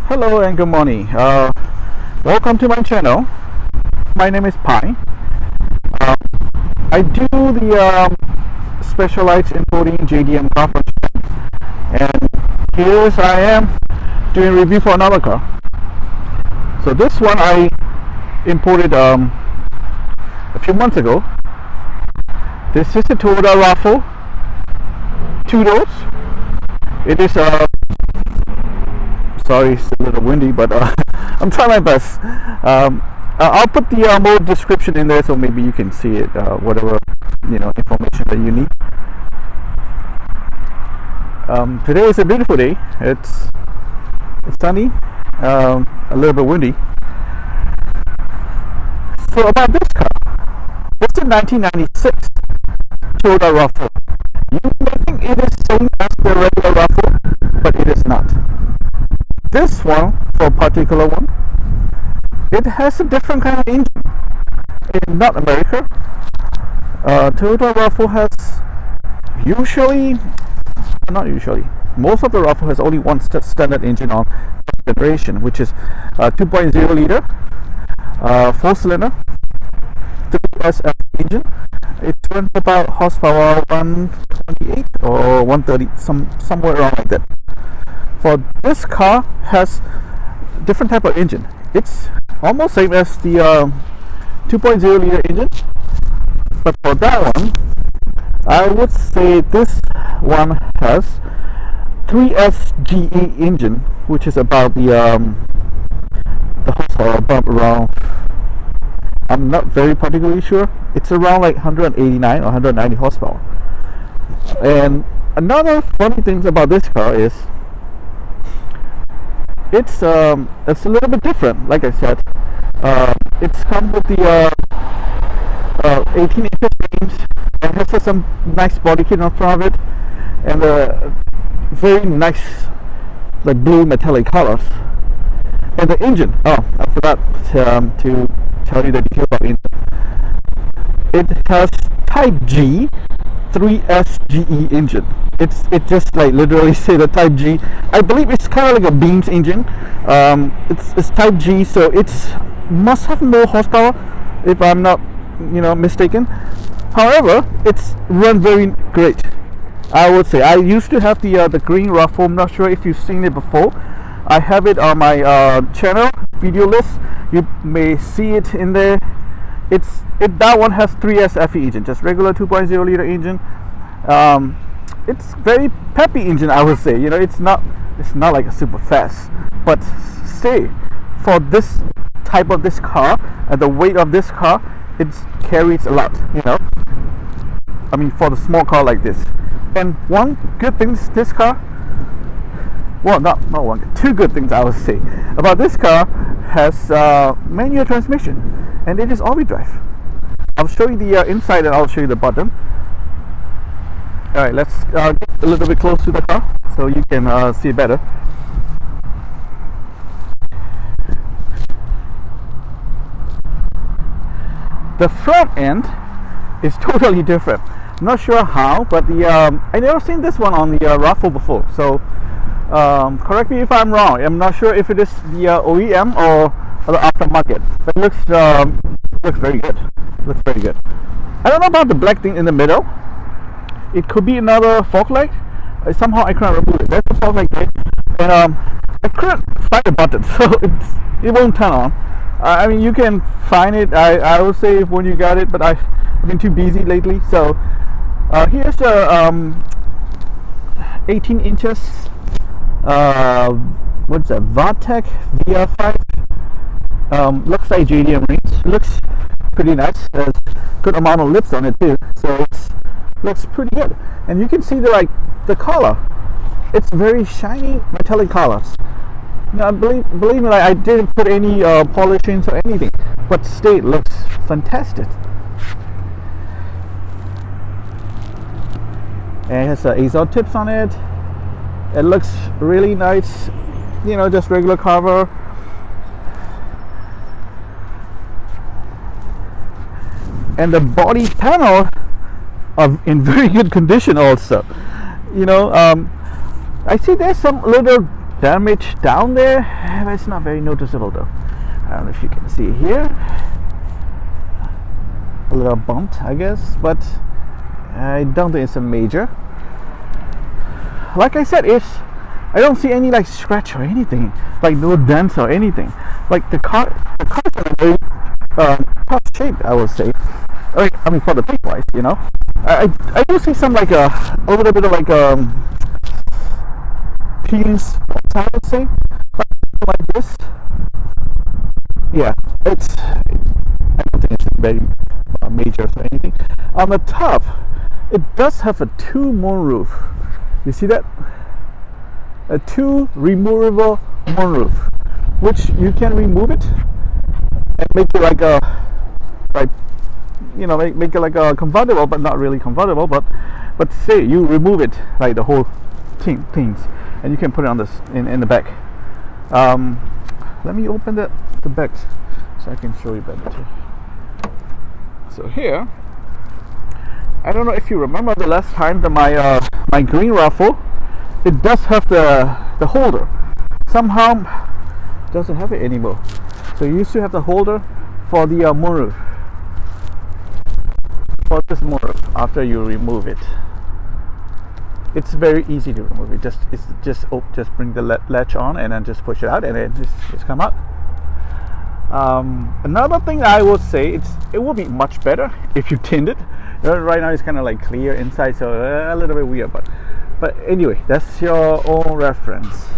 Hello and good morning. Welcome to my channel. My name is Pai. I do the specialized importing JDM car for Japan, and here I am doing a review for another car. So this one I imported a few months ago. This is a Toyota RAV4 2 doors. It is sorry, it's a little windy, but I'm trying my best. I'll put the more description in there, so maybe you can see it, whatever information that you need. Today is a beautiful day. It's sunny, a little bit windy. So about this car, it's a 1996 Toyota RAV4. You may think it is same as the regular RAV4, but it is not. This one, for a particular one, it has a different kind of engine. In North America, Toyota RAV4 has not usually, most of the RAV4 has only one standard engine on generation, which is 2.0 liter, 4-cylinder, 3SF engine. It runs about horsepower 128 or 130, somewhere around like that. For this car has different type of engine. It's almost same as the 2.0 liter engine, but for that one, I would say this one has 3SGE engine, which is about the horsepower bump around. I'm not very particularly sure. It's around like 189 or 190 horsepower. And another funny thing about this car is it's a little bit different. Like I said, it's come with the 18 inches frames and has some nice body kit on front of it, and very nice like blue metallic colors. And the engine, I forgot to tell you the detail about the engine. It has Type G 3SGE engine. It just like literally say the Type G. I believe it's kind of like a Beams engine. It's Type G, so it's must have more horsepower if I'm not mistaken. However, it's run very great, I would say. I used to have the green RAV4. I'm not sure if you've seen it before. I have it on my channel video list. You may see it in there. That one has 3SFE engine, just regular 2.0 liter engine. It's very peppy engine, I would say. It's not like a super fast, but say for this type of this car and the weight of this car, it carries a lot. I mean, for the small car like this. And one good thing this car, well, not one, two good things I would say about this car has manual transmission, and it is all-wheel drive. I'll show you the inside, and I'll show you the bottom. All right, let's get a little bit close to the car so you can see better. The front end is totally different. I'm not sure how, but I never seen this one on the RAV4 before. So correct me if I'm wrong. I'm not sure if it is the OEM or the aftermarket. But it looks very good. Looks very good. I don't know about the black thing in the middle. It could be another fog light. Somehow I can't remove it. There's a fog light there, and I couldn't find the button, so it won't turn on. I mean, you can find it. I would say when you got it, but I've been too busy lately. So here's the 18 inches. What's that? Vartec VR5. Looks like JDM rings. Looks pretty nice. There's good amount of lips on it too, so it looks pretty good. And you can see the color. It's very shiny metallic colors. Now, believe me, like, I didn't put any polishings or anything, but still it looks fantastic. And it has exhaust tips on it. It looks really nice, just regular cover. And the body panel are in very good condition also. I see there's some little damage down there, but it's not very noticeable though. I don't know if you can see here, a little bump I guess, but I don't think it's a major. Like I said, I don't see any like scratch or anything, like no dents or anything. Like the car's in a very top shape, I would say. I mean, for the paint wise, you know, I do see some like a little bit of like peeling spots, I would say, like this. Yeah, I don't think it's very major or anything. On the top, it does have a 2 moonroof. You see that? A 2 removable moonroof, which you can remove it and make it like a, like, you know, make it like a convertible, but not really convertible. But say you remove it, like the whole things, and you can put it on this in the back. Let me open the back so I can show you better too. So here, I don't know if you remember the last time that my green RAV4, it does have the holder. Somehow doesn't have it anymore. So you used to have the holder for the moonroof. For this moonroof, after you remove it, it's very easy to remove it. Just bring the latch on and then just push it out, and then just come out. Another thing I would say, it will be much better if you tint it. Right now it's kind of like clear inside, so a little bit weird, but anyway, that's your own reference.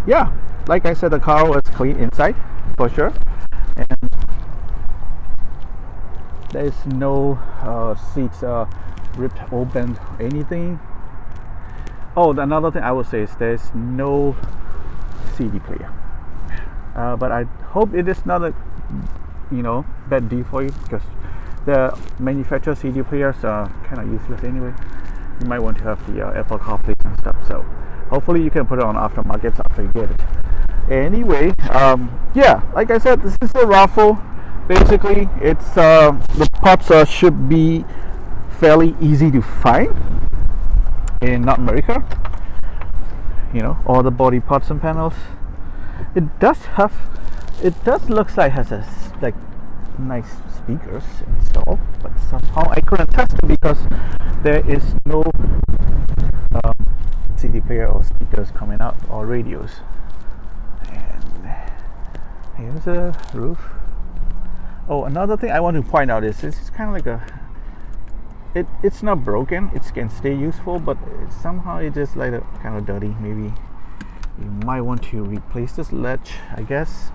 Yeah, like I said, the car was clean inside for sure, and there's no seats ripped open or anything. Oh, another thing I would say is there's no CD player, but I hope it is not a bad deal for you, because the manufacturer CD players are kind of useless anyway. You might want to have the Apple CarPlay and stuff, so hopefully you can put it on aftermarket after you get it. Anyway, yeah, like I said, this is a RAV4. Basically, it's the parts should be fairly easy to find in North America. You know, all the body parts and panels. It does looks like has a like nice speakers installed, but somehow I couldn't test it because there is no CD player or speakers coming out, or radios. And here's a roof. Oh, another thing I want to point out is it's kind of like it's not broken, it can stay useful, but somehow it just like kind of dirty. Maybe you might want to replace this latch, I guess.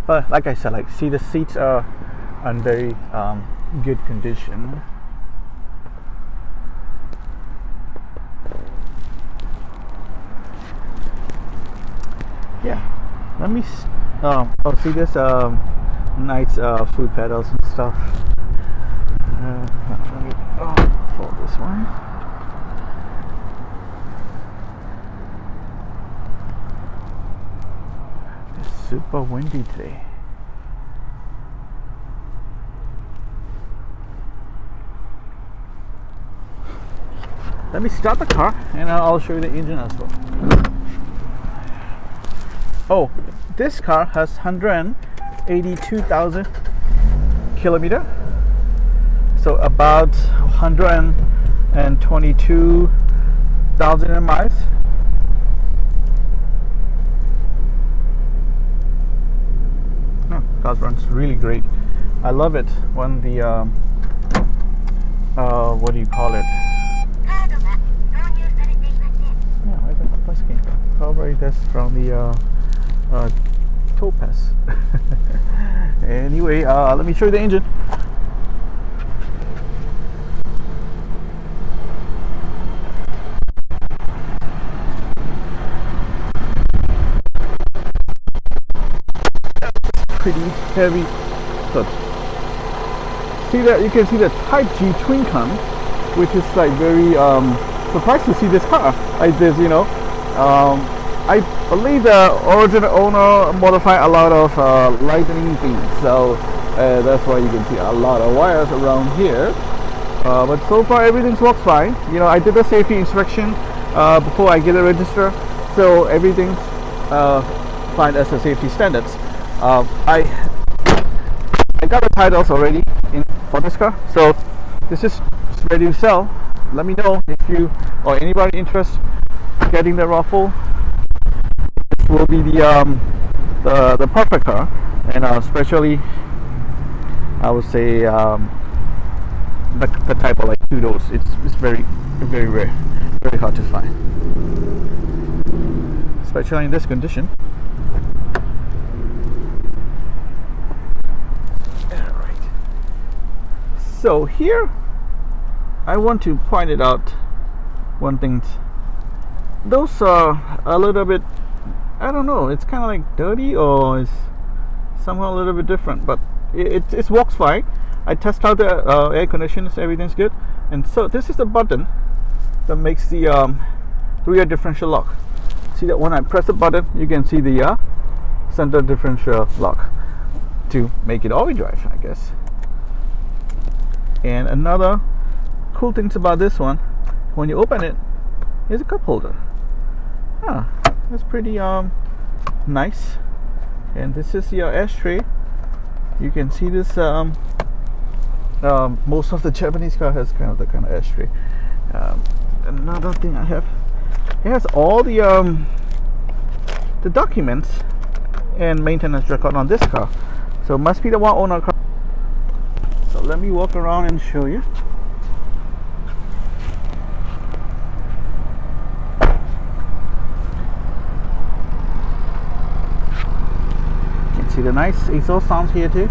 But like I said, like, see, the seats are in very good condition. Yeah, let me see this nice foot pedals and stuff. Let me fold this one. It's super windy today. Let me start the car and I'll show you the engine as well. Oh, this car has 182,000 kilometer, so about 122,000 miles. Oh, car runs really great. I love it when the what do you call it? Yeah, I got the plus game. Probably that's from the Topaz. Anyway, let me show you the engine. Pretty heavy. So see that, you can see the Type G twin cam, which is like very surprised to see this car like this, you know. I believe the original owner modified a lot of lightning things, so that's why you can see a lot of wires around here. But so far everything works fine. You know, I did a safety inspection before I get it registered, so everything's fine as a safety standards. I got the titles already in for this car, so this is ready to sell. Let me know if you or anybody interested in getting the RAV4. This will be the perfect car, and especially I would say the type of like two doors. It's very rare, very hard to find, especially in this condition. Alright, so here I want to point it out one thing. Those are a little bit, I don't know, it's kind of like dirty, or it's somehow a little bit different, but it works fine. I test out the air conditions, everything's good. And so this is the button that makes the rear differential lock. See that when I press the button, you can see the center differential lock to make it all-wheel drive, I guess. And another cool things about this one, when you open it, there's a cup holder. That's pretty nice. And this is your ashtray. You can see this. Most of the Japanese car has kind of ashtray. Another thing I have, it has all the documents and maintenance record on this car. So it must be the one owner car. So let me walk around and show you. See the nice exhaust sounds here too.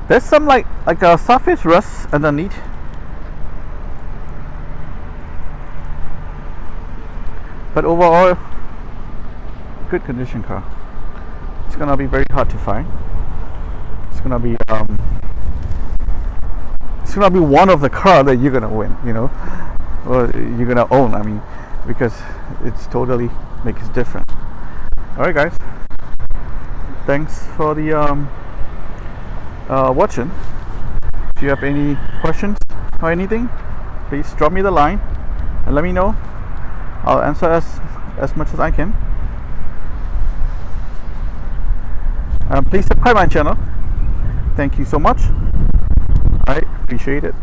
There's some like a surface rust underneath. But overall, good condition car. It's gonna be very hard to find. It's gonna be one of the car that you're gonna win, you know, or you're gonna own. I mean, because it's totally makes it different. Alright guys, thanks for the watching. If you have any questions or anything, please drop me the line and let me know. I'll answer as much as I can. Please subscribe my channel. Thank you so much. I appreciate it.